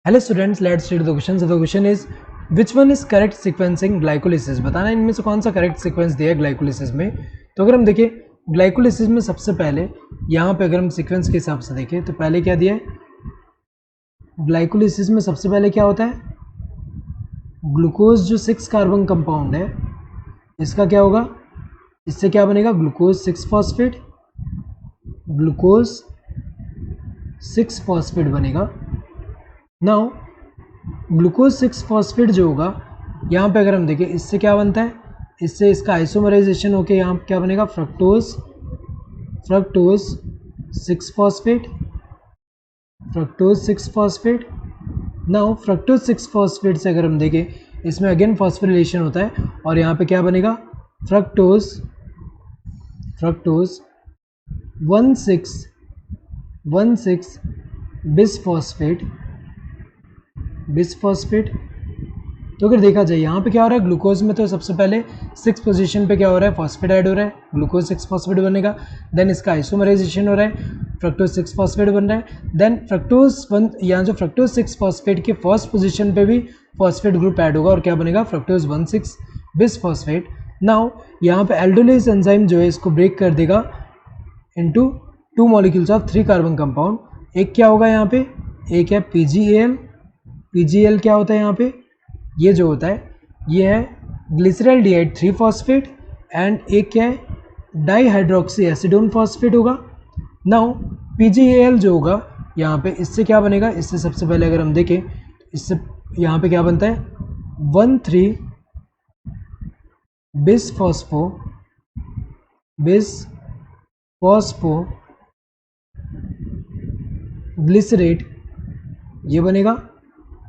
Hello students, let's read the question. The question is which one is correct sequencing glycolysis. बताना इनमें से कौन सा करेक्ट सीक्वेंस दिया है ग्लाइकोलिसिस में. तो अगर हम देखें ग्लाइकोलिसिस में सबसे पहले यहाँ पे अगर हम सीक्वेंस के हिसाब से देखें तो पहले क्या दिया है. ग्लाइकोलिसिस में सबसे पहले क्या होता है, ग्लूकोज जो 6 कार्बन कंपाउंड है इसका क्या होगा, इससे क्या बनेगा ग्लूकोज 6 फॉस्फेट, ग्लूकोज 6 फॉस्फेट बनेगा. नाउ ग्लूकोज 6 फॉस्फेट जो होगा यहाँ पे अगर हम देखें इससे क्या बनता है, इससे इसका आइसोमराइजेशन होके यहाँ क्या बनेगा fructose 6 phosphate, fructose 6 phosphate. Now fructose 6 phosphate से अगर हम देखें इसमें अगेन फॉस्फोरिलेशन होता है और यहाँ पे क्या बनेगा फ्रक्टोज 1,6 बिसफॉस्फेट. तो अगर देखा जाए यहाँ पे क्या हो रहा है, ग्लूकोज में तो सबसे पहले 6 पोजीशन पे क्या हो रहा है, फॉस्फेट ऐड हो रहा है, ग्लूकोज 6 फॉस्फेट बनेगा. देन इसका आइसोमराइजेशन हो रहा है, फ्रक्टोज 6 फॉस्फेट बन रहा है. देन फ्रक्टोज यहाँ जो फ्रक्टोज 6 फॉस्फेट के फर्स्ट पोजीशन पे भी फॉस्फेट ग्रुप ऐड होगा और क्या बनेगा फ्रक्टोज 1,6 बिसफॉस्फेट. नाउ यहाँ पे एल्डोलेज एंजाइम जो है इसको ब्रेक कर देगा into 2 molecules of 3 carbon compound. एक क्या होगा यहाँ पे, एक है PGL क्या होता है यहाँ पे, ये जो होता है ये है ग्लिसरॉल्डिहाइड 3 फॉस्फेट एंड एक क्या है डाईहाइड्रोक्सी एसिडोन फॉस्फेट होगा. नाउ PGAL जो होगा यहाँ पे इससे क्या बनेगा, इससे सबसे पहले अगर हम देखें इससे यहाँ पे क्या बनता है 1,3 बिसफॉस्फो ग्लिसरेट ये बनेगा.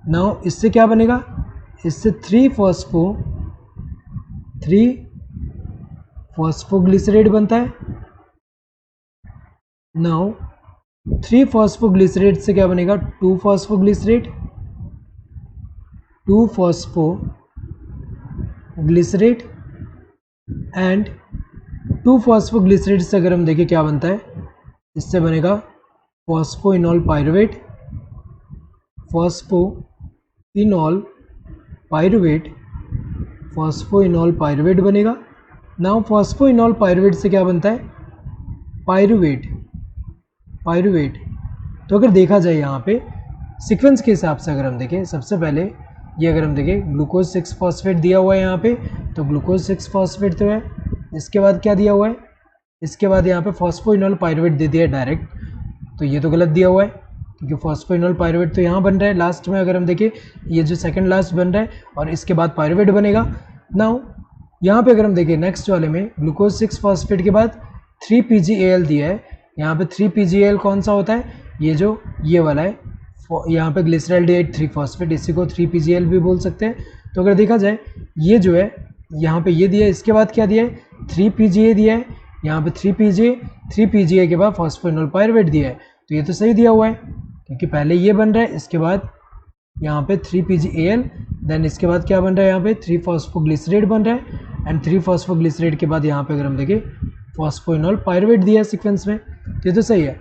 नाउ इससे क्या बनेगा, इससे 3 फॉस्फोग्लिसरेट बनता है. नाउ 3 फॉस्फोग्लिसरेट से क्या बनेगा 2 फॉस्फोग्लिसरेट एंड 2 फॉस्फोग्लिसरेट से अगर हम देखें क्या बनता है, इससे बनेगा फॉस्फोइनॉल पायरुवेट बनेगा. नाउ फॉस्फोइनॉल पायरुवेट से क्या बनता है पायरुवेट. तो अगर देखा जाए यहाँ पे सीक्वेंस के हिसाब से अगर हम देखें सबसे पहले ये अगर हम देखें ग्लूकोज 6 फॉस्फेट दिया हुआ है यहाँ पे, तो ग्लूकोज 6 फॉस्फेट तो है. इसके बाद क्या दिया हुआ है, इसके बाद यहाँ पे फॉस्फोइनॉल पायरुवेट दे दिया है डायरेक्ट, तो ये तो गलत दिया हुआ है क्योंकि फॉस्फोइनॉल पायरुवेट तो यहाँ बन रहा है लास्ट में. अगर हम देखें ये जो सेकंड लास्ट बन रहा है और इसके बाद पायरुवेट बनेगा. नाउ यहाँ पे अगर हम देखें नेक्स्ट वाले में ग्लूकोज 6 फॉस्फेट के बाद 3 PGAL दिया है. यहाँ पे 3 PGAL कौन सा होता है, ये जो ये वाला है यहाँ पे ग्लिसरॉल्डिहाइड 3 फॉस्फेट, इसी को 3 PGAL भी बोल सकते हैं. तो अगर देखा जाए ये जो है यहाँ पे ये दिया है, इसके बाद क्या दिया है 3 PGA दिया है, यहाँ पे 3 PGA के बाद फॉस्फोइनॉल पायरुवेट दिया है. तो ये तो सही दिया हुआ है क्योंकि पहले ये बन रहा है, इसके बाद यहाँ पे 3 PGAL, देन इसके बाद क्या बन रहा है यहाँ पे 3 फॉस्फोग्लिसरेट बन रहा है एंड 3 फॉस्फोग्लिसरेट के बाद यहाँ पे अगर हम देखें फॉस्फोइनॉल पायरुवेट दिया है सीक्वेंस में, तो ये तो सही है.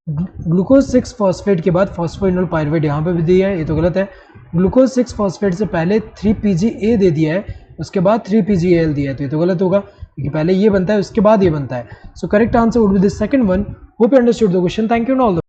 ग्लूकोज 6 फॉस्फेट के बाद फॉस्फोइनॉल पायरुवेट यहाँ पे भी दिया है, ये तो गलत है. ग्लूकोज 6 फॉस्फेट से पहले 3 PGA दे दिया है, उसके बाद 3 PGAL दिया है, तो ये तो गलत होगा क्योंकि पहले ये बनता है उसके बाद ये बनता है. So correct answer would be the second one. Hope you understood the question. Thank you and all the